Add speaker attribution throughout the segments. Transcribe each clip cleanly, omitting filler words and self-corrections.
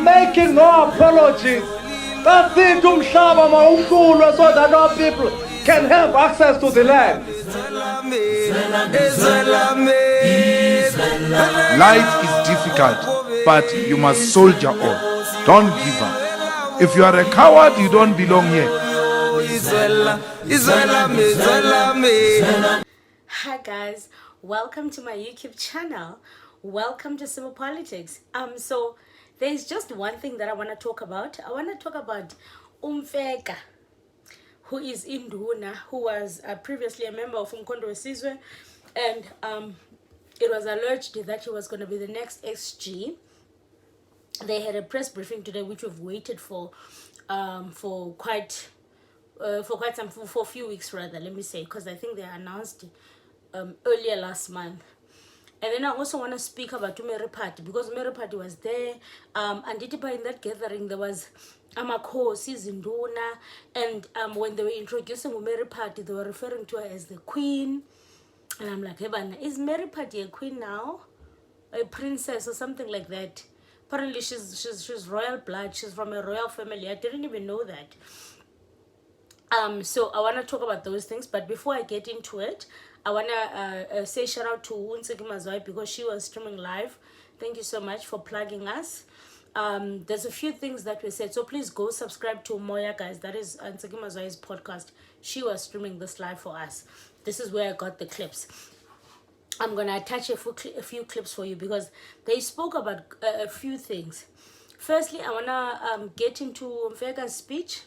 Speaker 1: making no apologies. That's it, umhlaba mawuhlulwe, so that our people can have access to the land.
Speaker 2: Life is difficult, but you must soldier on. Don't give up. If you are a coward, you don't belong here.
Speaker 3: Hi guys, welcome to my YouTube channel. Welcome to Civil Politics. So there's just one thing that I want to talk about. I want to talk about Mfeka, who is Izinduna, who was previously a member of Umkhonto weSizwe, and it was alleged that he was going to be the next XG. They had a press briefing today, which we've waited for a few weeks rather. Let me say, because I think they announced earlier last month. And then I also want to speak about Umeri Party, because Umeri Party was there. And in that gathering, there was Amakhosi, Izinduna, and when they were introducing Umeri Party, they were referring to her as the queen. And I'm like, hey, is Mary Party a queen now? A princess or something like that? Apparently she's royal blood. She's from a royal family. I didn't even know that. So I want to talk about those things, but before I get into it, I want to say shout out to Nsekimazwai, because she was streaming live. Thank you so much for plugging us. There's a few things that we said, so please go subscribe to Moya, guys. That is Nsekimazwai's podcast. She was streaming this live for us. This is where I got the clips. I'm going to attach a few clips for you, because they spoke about a few things. Firstly, I want to get into Mfeka's speech,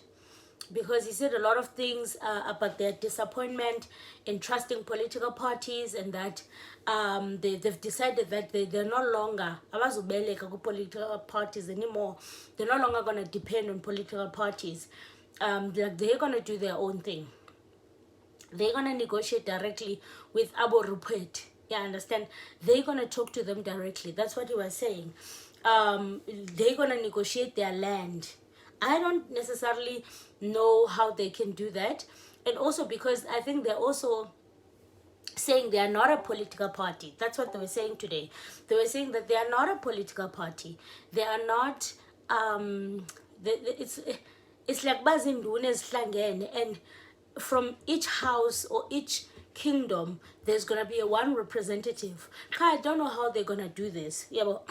Speaker 3: because he said a lot of things about their disappointment in trusting political parties, and that they've decided that they're no longer political parties anymore. They're no longer going to depend on political parties. Like they're going to do their own thing. They're going to negotiate directly with Abo Rupert. Yeah, understand? They're going to talk to them directly. That's what he was saying. They're going to negotiate their land. I don't necessarily know how they can do that. And also because I think they're also saying they are not a political party. That's what they were saying today. They were saying that they are not a political party. They are not... it's like Bazindune's Slangene, and from each house or each kingdom, there's going to be one representative. I don't know how they're going to do this. Yeah, but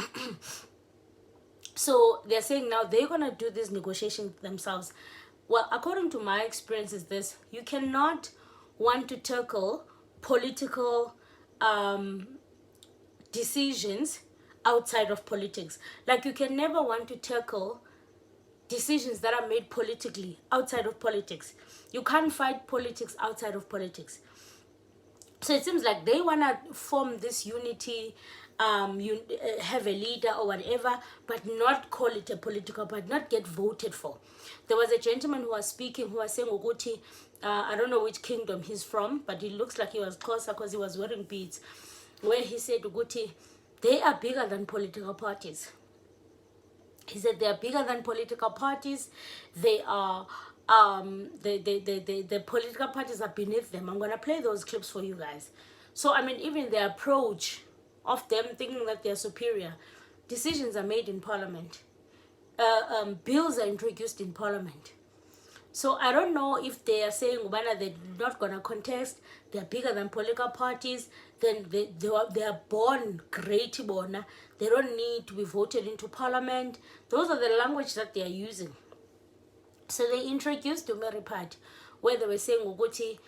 Speaker 3: so they're saying now they're going to do this negotiation themselves. Well, according to my experience is this: you cannot want to tackle political decisions outside of politics. Like you can never want to tackle decisions that are made politically outside of politics. You can't fight politics outside of politics. So it seems like they want to form this unity, have a leader or whatever, but not call it a political party, not get voted for. There was a gentleman who was speaking, who was saying, Uguti, I don't know which kingdom he's from, but it looks like he was closer because he was wearing beads, where he said, Uguti, they are bigger than political parties. He said they are bigger than political parties. They are the political parties are beneath them. I'm gonna play those clips for you guys. So I mean, even the approach of them thinking that they're superior, decisions are made in parliament. Bills are introduced in parliament. So I don't know if they are saying they're not gonna contest, they're bigger than political parties, then they are born great bona. They don't need to be voted into parliament. Those are the language that they are using. So they introduced Umeri Party, where they were saying Uguti,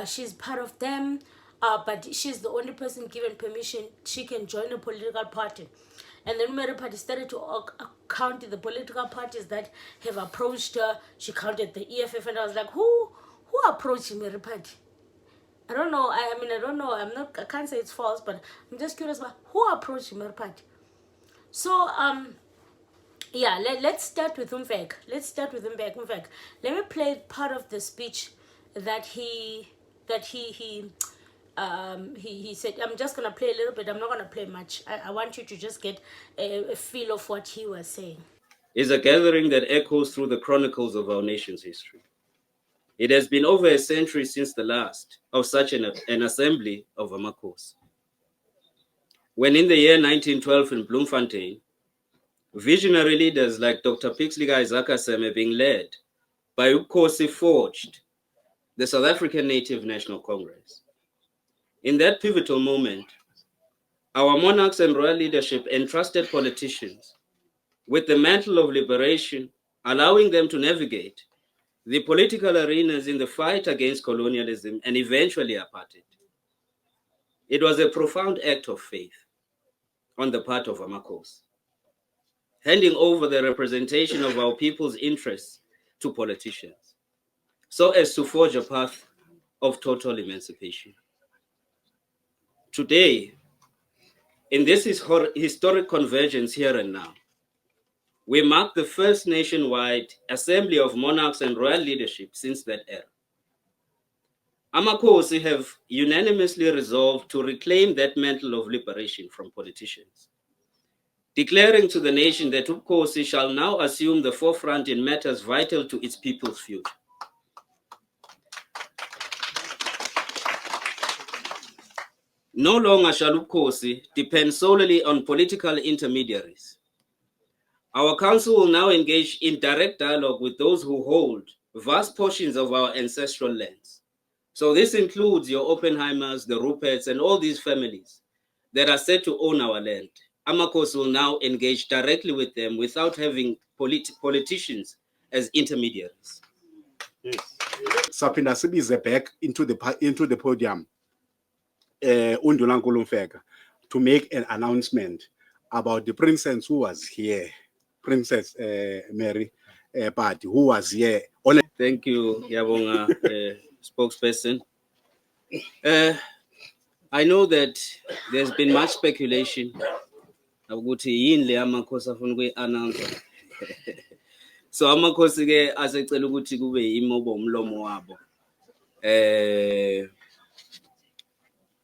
Speaker 3: she's part of them, but she's the only person given permission. She can join a political party. And then Umeri Party started to count the political parties that have approached her. She counted the EFF, and I was like, who approached Umeri Party? I don't know. I don't know. I can't say it's false, but I'm just curious about who approached Umeri Party. So yeah, let's start with Mfeka. Mfeka. Let me play part of the speech that he said. I'm just gonna play a little bit. I'm not gonna play much. I want you to just get a feel of what he was saying.
Speaker 4: Is a gathering that echoes through the chronicles of our nation's history. It has been over a century since the last of such an assembly of Amakhosi. When in the year 1912 in Bloemfontein, Visionary leaders like Dr. Pixley Isakaseme being led by Ukhosi forged the South African Native National Congress. In that pivotal moment, our monarchs and royal leadership entrusted politicians with the mantle of liberation, allowing them to navigate the political arenas in the fight against colonialism and eventually apartheid. It was a profound act of faith on the part of Amakhosi, handing over the representation of our people's interests to politicians, so as to forge a path of total emancipation. Today, in this historic convergence here and now, we mark the first nationwide assembly of monarchs and royal leadership since that era. Amakhosi have unanimously resolved to reclaim that mantle of liberation from politicians, declaring to the nation that Ukhosi shall now assume the forefront in matters vital to its people's future. No longer shall Ukhosi depend solely on political intermediaries. Our council will now engage in direct dialogue with those who hold vast portions of our ancestral lands. So this includes your Oppenheimers, the Ruperts, and all these families that are said to own our land. Amakhosi will now engage directly with them without having politicians as intermediaries.
Speaker 5: Sapinda sibize back into the podium, Undunankulu Mfeka, to make an announcement about the princess who was here, Princess Mary Phadi, who was here.
Speaker 4: Thank you, Yabonga, spokesperson. I know that there's been much speculation about yini Amakhosi afuna ukuyi-announce. So Amakhosi ke asecela ukuthi kube imobo umlomo wabo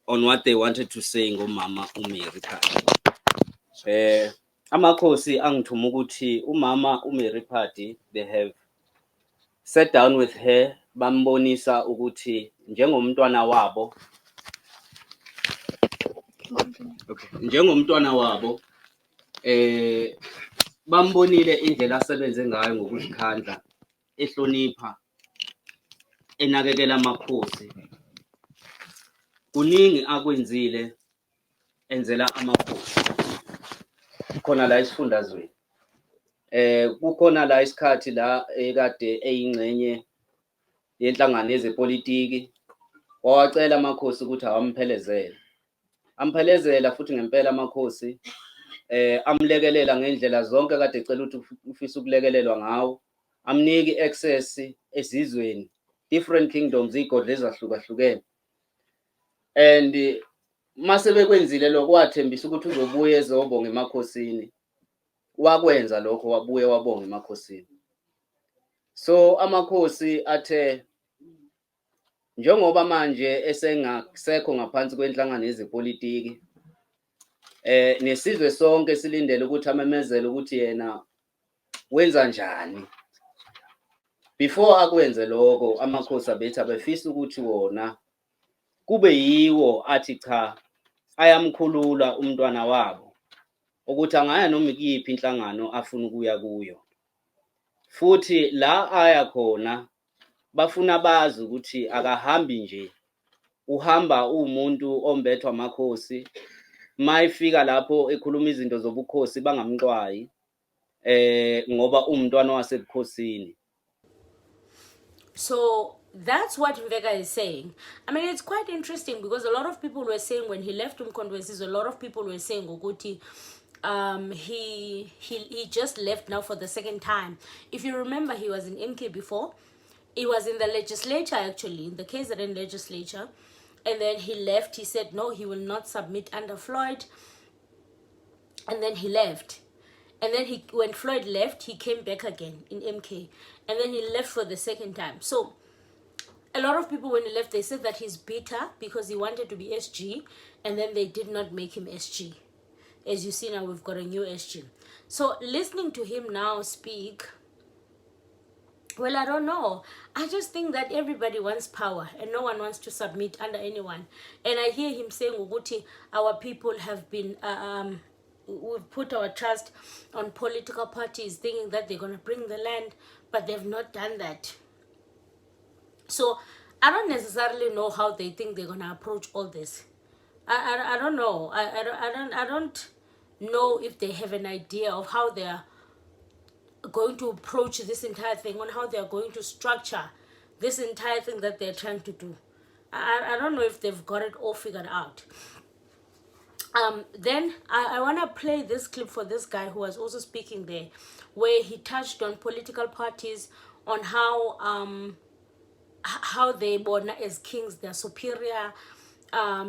Speaker 4: on what they wanted to say ngomama uMary Phadi. Amakhosi angithuma ukuthi umama uMary Phadi, they have sat down with her, bambonisa ukuthi njengomntwana wabo, njengomntwana wabo bambonile indlela asebenze ngayo ngokuzikhandla, ehlonipha, enakekela amakhosi. Kuningi akwenzile enzela amakhosi khona la esifundazweni. Kukhona la isikhathi la ekade eyingxenye yenhlangano yezepolitiki, wawacela amakhosi ukuthi awamphelezele. Amphelezela futhi ngempela amakhosi, amlekelela ngendlela zonke kade ecela ukuthi ufisa ukulekelelwa ngawo, amniki access esizweni, different kingdoms, igodla ezahlukahlukene. And mase bekwenzile lokho, wathembisa ukuthi uzobuya ezobonga emakhosini, wakwenza lokho, wabuye wabonga emakhosini. So amakhosi athe njengoba manje esengasekho ngaphansi kwenhlangano yezepolitiki, nesizwe sonke silindele ukuthi amemezele ukuthi yena wenza njani. Before akwenze lokho, amakhosi abethi abefisa ukuthi wona kube yiwo athi cha, ayamkhulula umntwana wabo ukuthi angaya noma ikuphi inhlangano afuna ukuya kuyo. Futhi la aya khona bafuna bazi ukuthi akahambi nje, uhamba umuntu ombethwa amakhosi, mayifika lapho ekhuluma izinto zobukhosi bangamqwayi ngoba umntwana wasebukhosini.
Speaker 3: So that's what Mfeka is saying. I mean, it's quite interesting because a lot of people were saying when he left Umkhondwesi's, a lot of people were saying Ukuthi, he just left now for the second time. If you remember, he was in MK before. He was in the legislature, actually, in the KZN legislature. And then he left. He said, no, he will not submit under Floyd. And then he left. And then when Floyd left, he came back again in MK. And then he left for the second time. So a lot of people, when he left, they said that he's bitter because he wanted to be SG. And then they did not make him SG. As you see now, we've got a new SG. So listening to him now speak, well, I don't know. I just think that everybody wants power and no one wants to submit under anyone. And I hear him saying, Uguti, our people have been we've put our trust on political parties thinking that they're going to bring the land, but they've not done that. So I don't necessarily know how they think they're going to approach all this. I don't know. I don't know if they have an idea of how they are going to approach this entire thing, on how they are going to structure this entire thing that they're trying to do. I don't know if they've got it all figured out. Then I want to play this clip for this guy who was also speaking there, where he touched on political parties, on how they born as kings, they're superior.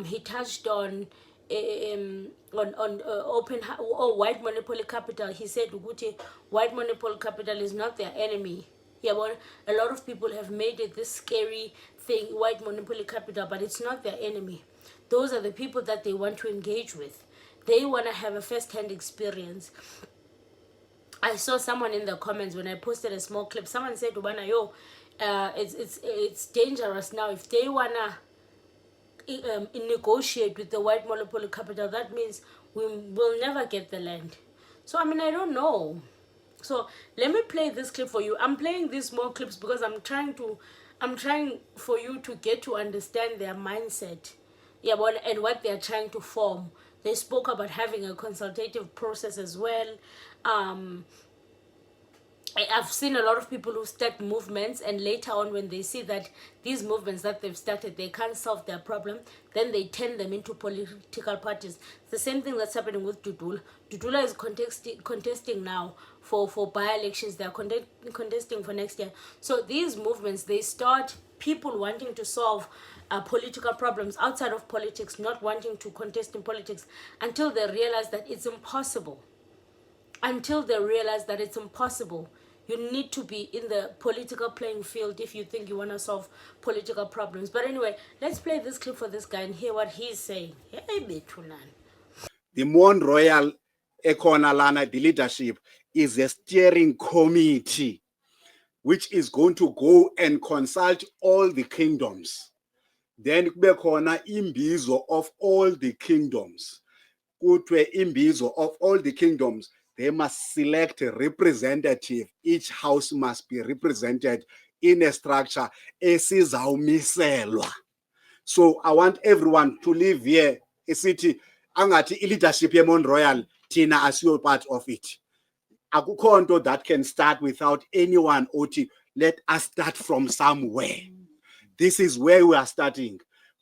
Speaker 3: He touched on open or white monopoly capital. He said Uguti, white monopoly capital is not their enemy. Yeah, but a lot of people have made it this scary thing, white monopoly capital, but it's not their enemy. Those are the people that they want to engage with. They want to have a first-hand experience. I saw someone in the comments when I posted a small clip. Someone said, "Ubana, yo, it's dangerous now. If they wanna negotiate with the white monopoly capital, that means we will never get the land." So I mean, I don't know. So let me play this clip for you. I'm playing these small clips because I'm trying for you to get to understand their mindset, yeah, and what they're trying to form. They spoke about having a consultative process as well. I've seen a lot of people who start movements, and later on when they see that these movements that they've started, they can't solve their problem, then they turn them into political parties. It's the same thing that's happening with Dudula. Dudula is contesting now for by-elections. They're contesting for next year. So these movements, they start people wanting to solve political problems outside of politics, not wanting to contest in politics, until they realize that it's impossible. You need to be in the political playing field if you think you want to solve political problems. But anyway, let's play this clip for this guy and hear what he's saying.
Speaker 5: The Mon Royal Ekonalana, the leadership, is a steering committee which is going to go and consult all the kingdoms. Then Bekona imbizo of all the kingdoms. Kutwe imbizo of all the kingdoms. They must select a representative. Each house must be represented in a structure. So I want everyone to live here. A city, angati leadership Mon Royal, Tina as your part of it. Akukonto that can start without anyone. Oti, let us start from somewhere. This is where we are starting.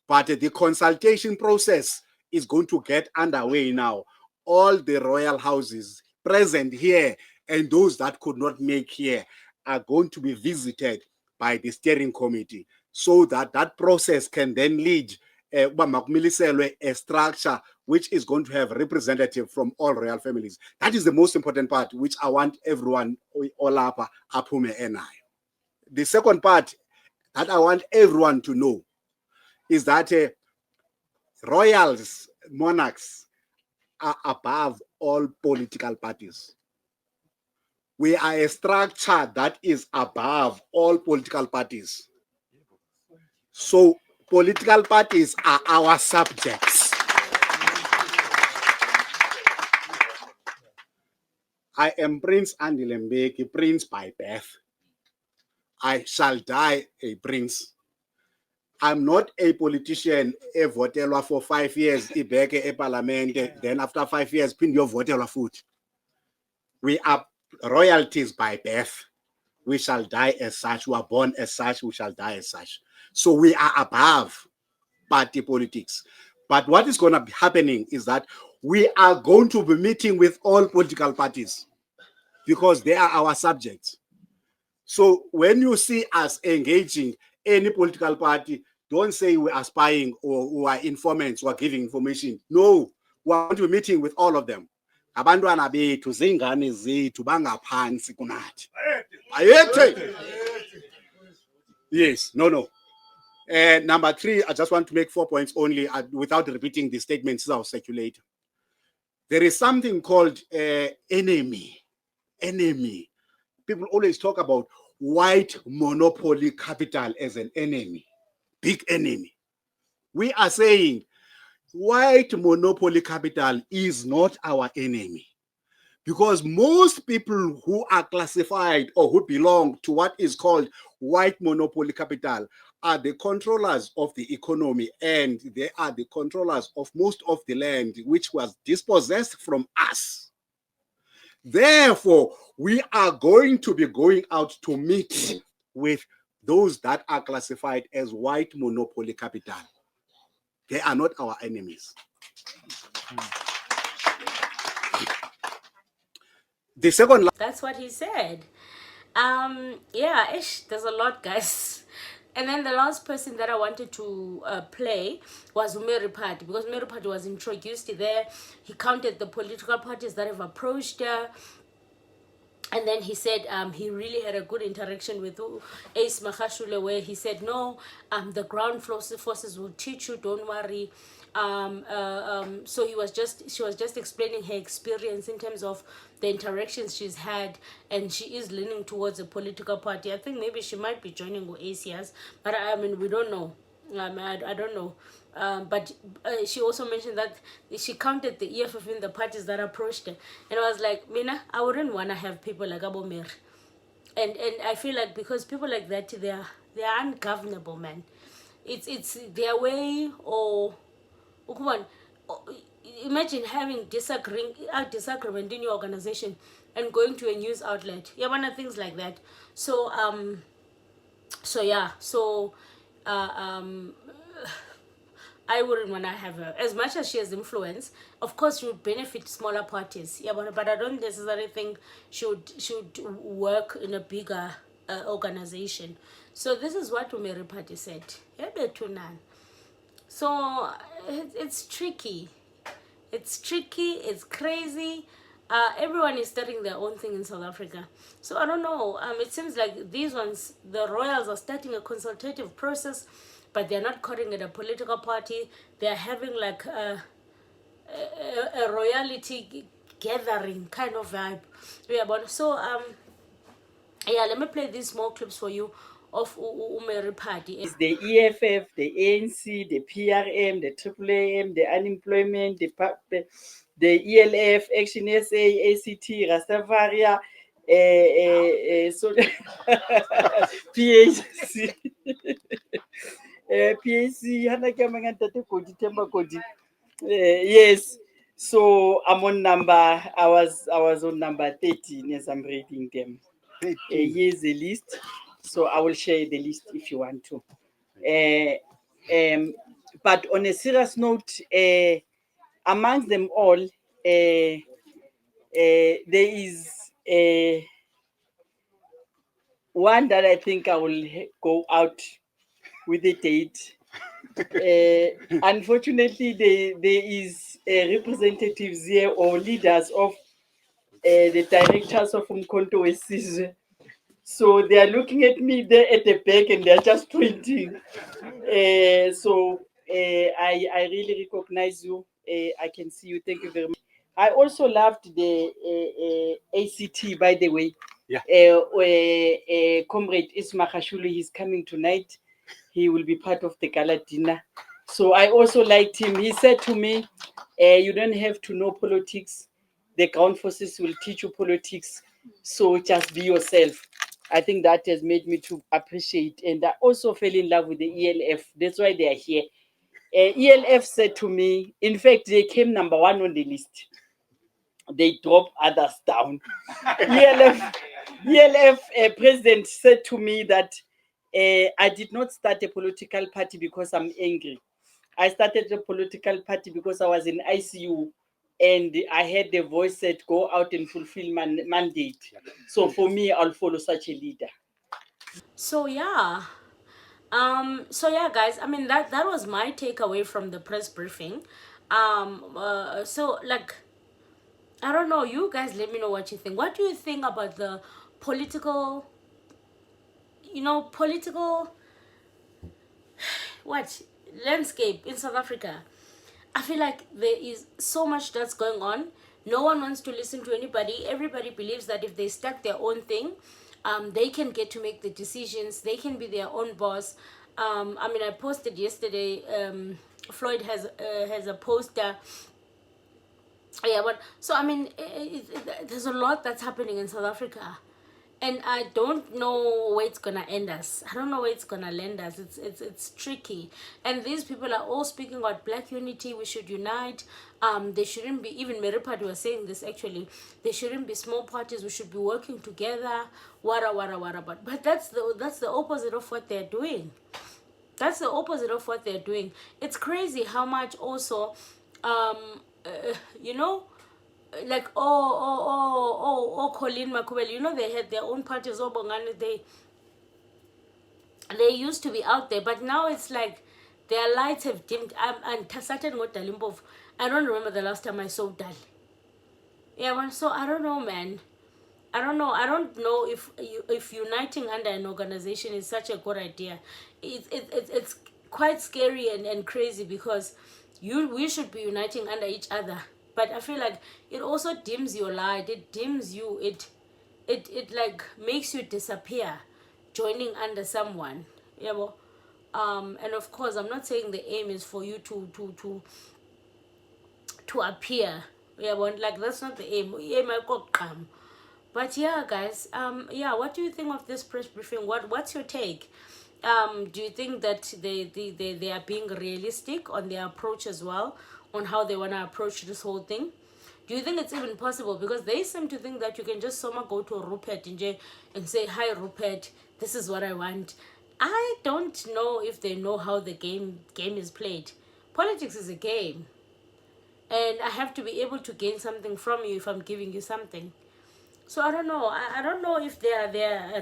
Speaker 5: But the consultation process is going to get underway now. All the royal houses present here and those that could not make here are going to be visited by the steering committee so that that process can then lead a structure which is going to have representative from all royal families. That is the most important part, which I want everyone, Olapa, Apume, and I. The second part that I want everyone to know is that royals, monarchs, are above all political parties. We are a structure that is above all political parties. So political parties are our subjects. I am Prince Andile Mbeki, Prince by birth. I shall die a prince. I'm not a politician, a votelwa for 5 years, ibeke e parliament, then after 5 years, pin your votelwa foot. We are royalties by birth. We shall die as such. We are born as such. We shall die as such. So we are above party politics. But what is going to be happening is that we are going to be meeting with all political parties because they are our subjects. So when you see us engaging any political party, don't say we are spying or we are informants or giving information. No, we are going to be meeting with all of them. Abantwana bethu zingane zethu bangaphansi kunathi. Ayethe. Yes, no. Number 3, I just want to make 4 points only without repeating the statements I'll circulate. There is something called enemy. Enemy. People always talk about white monopoly capital as an enemy, big enemy. We are saying white monopoly capital is not our enemy, because most people who are classified or who belong to what is called white monopoly capital are the controllers of the economy, and they are the controllers of most of the land which was dispossessed from us. Therefore, we are going to be going out to meet with those that are classified as white monopoly capital. They are not our enemies. The second.
Speaker 3: That's what he said. Yeah, there's a lot, guys. And then the last person that I wanted to play was Umeri Party, because Umeri Party was introduced there. He counted the political parties that have approached her. And then he said he really had a good interaction with Ace Makashule, where he said, no, the ground forces will teach you, don't worry. So she was just explaining her experience in terms of the interactions she's had, and she is leaning towards a political party. I think maybe she might be joining ACS, but I mean, we don't know. I don't know. But she also mentioned that she counted the EFF in the parties that approached her, and I was like, Mina, I wouldn't want to have people like Abomir, and I feel like, because people like that, they are ungovernable, man. It's their way, or imagine having disagreement in your organization and going to a news outlet. Yeah, one of things like that. So uh, um I wouldn't want to have her. As much as she has influence, of course, she would benefit smaller parties. Yeah, but I don't necessarily think she would work in a bigger organization. So this is what Umeri Party said. Yeah, so it's tricky. It's tricky. It's crazy. Everyone is starting their own thing in South Africa. So I don't know. It seems like these ones, the royals, are starting a consultative process, but they're not calling it a political party. They're having like a royalty gathering kind of vibe. Yeah, but so yeah, let me play these small clips for you of Umeri Party.
Speaker 6: It's the EFF, the ANC, the PRM, the AAAM, the unemployment, the ELF, Action SA, ACT, Rastafaria, so PHC, PHC, Hana Kamanga Tate Kodi, Temba Kodi. Yes. So I'm on number. I was on number 13 as I'm reading them. Here's the list. So I will share the list if you want to. But on a serious note, amongst them all, there is one that I think I will go out with the date. Unfortunately, there is representatives here or leaders of the directors of Umkhonto Wesizwe. So they are looking at me there at the back and they're just pointing. I really recognize you. I can see you. Thank you very much. I also loved the ACT, by the way.
Speaker 5: Yeah.
Speaker 6: Comrade Isma Khashulu, he's coming tonight. He will be part of the gala dinner. So I also liked him. He said to me, you don't have to know politics. The ground forces will teach you politics. So just be yourself. I think that has made me to appreciate. And I also fell in love with the ELF. That's why they are here. ELF said to me, in fact, they came number 1 on the list. They dropped others down. ELF president said to me that I did not start a political party because I'm angry. I started a political party because I was in ICU and I had the voice that go out and fulfill my mandate. So for me, I'll follow such a leader.
Speaker 3: So yeah. So yeah, guys, I mean, that was my takeaway from the press briefing. So like, I don't know, you guys let me know what you think. What do you think about the political what landscape in South Africa? I feel like there is so much that's going on. No one wants to listen to anybody. Everybody believes that if they start their own thing, they can get to make the decisions. They can be their own boss. I mean, I posted yesterday Floyd has a poster. Yeah, but so I mean, there's a lot that's happening in South Africa, and I don't know where it's gonna end us. I don't know where it's gonna land us. It's tricky, and these people are all speaking about black unity. We should unite. There shouldn't be, even Mary Party was saying this actually. There shouldn't be small parties. We should be working together. Wara. But that's the opposite of what they're doing. That's the opposite of what they're doing. It's crazy how much also, you know, like Colin Makubele, you know, they had their own parties. Oh, Bongani, they used to be out there, but now it's like their lights have dimmed. And certain what Dalimbov. I don't remember the last time I saw Dali. Yeah, man. So I don't know, man. I don't know. I don't know if uniting under an organization is such a good idea. It's quite scary and crazy, because we should be uniting under each other. But I feel like it also dims your light. It dims you. It like makes you disappear, joining under someone. Yeah, well, and of course, I'm not saying the aim is for you to appear. Yeah, but like that's not the aim. Aim I got come. But yeah, guys, yeah, what do you think of this press briefing? What's your take? Do you think that they are being realistic on their approach as well, on how they want to approach this whole thing? Do you think it's even possible? Because they seem to think that you can just go to Rupert and say, "Hi, Rupert, this is what I want." I don't know if they know how the game is played. Politics is a game, and I have to be able to gain something from you if I'm giving you something. So I don't know. I don't know if they're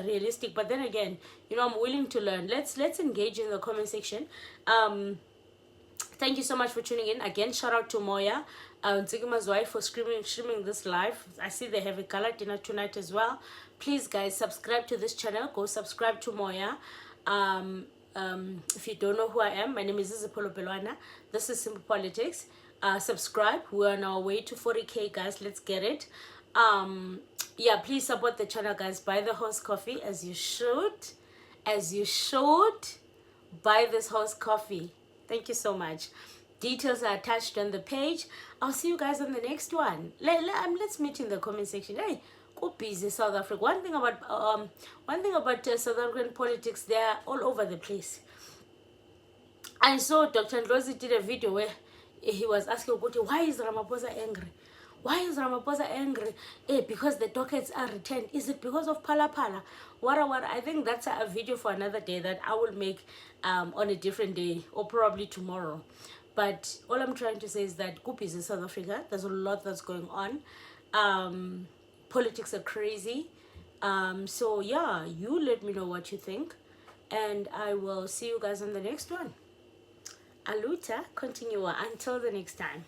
Speaker 3: realistic, but then again, you know, I'm willing to learn. Let's engage in the comment section. Thank you so much for tuning in. Again, shout out to Moya, Zigima's wife, for streaming this live. I see they have a gala dinner tonight as well. Please, guys, subscribe to this channel. Go subscribe to Moya. If you don't know who I am, my name is Izipolo Pelwana. This is Simple Politics. Subscribe. We're on our way to 40K, guys. Let's get it. Yeah, please support the channel, guys. Buy the horse coffee, as you should. Buy this horse coffee. Thank you so much. Details are attached on the page. I'll see you guys on the next one. Let's meet in the comment section. Hey, go busy, South Africa. One thing about South African politics, they're all over the place. I saw Dr. Ndlozi did a video where he was asking, why is Ramaphosa angry? Why is Ramaphosa angry? Because the dockets are returned. Is it because of Phala Phala? What? I think that's a video for another day that I will make on a different day, or probably tomorrow. But all I'm trying to say is that Goop is in South Africa. There's a lot that's going on. Politics are crazy. So yeah, you let me know what you think. And I will see you guys on the next one. Aluta continua. Until the next time.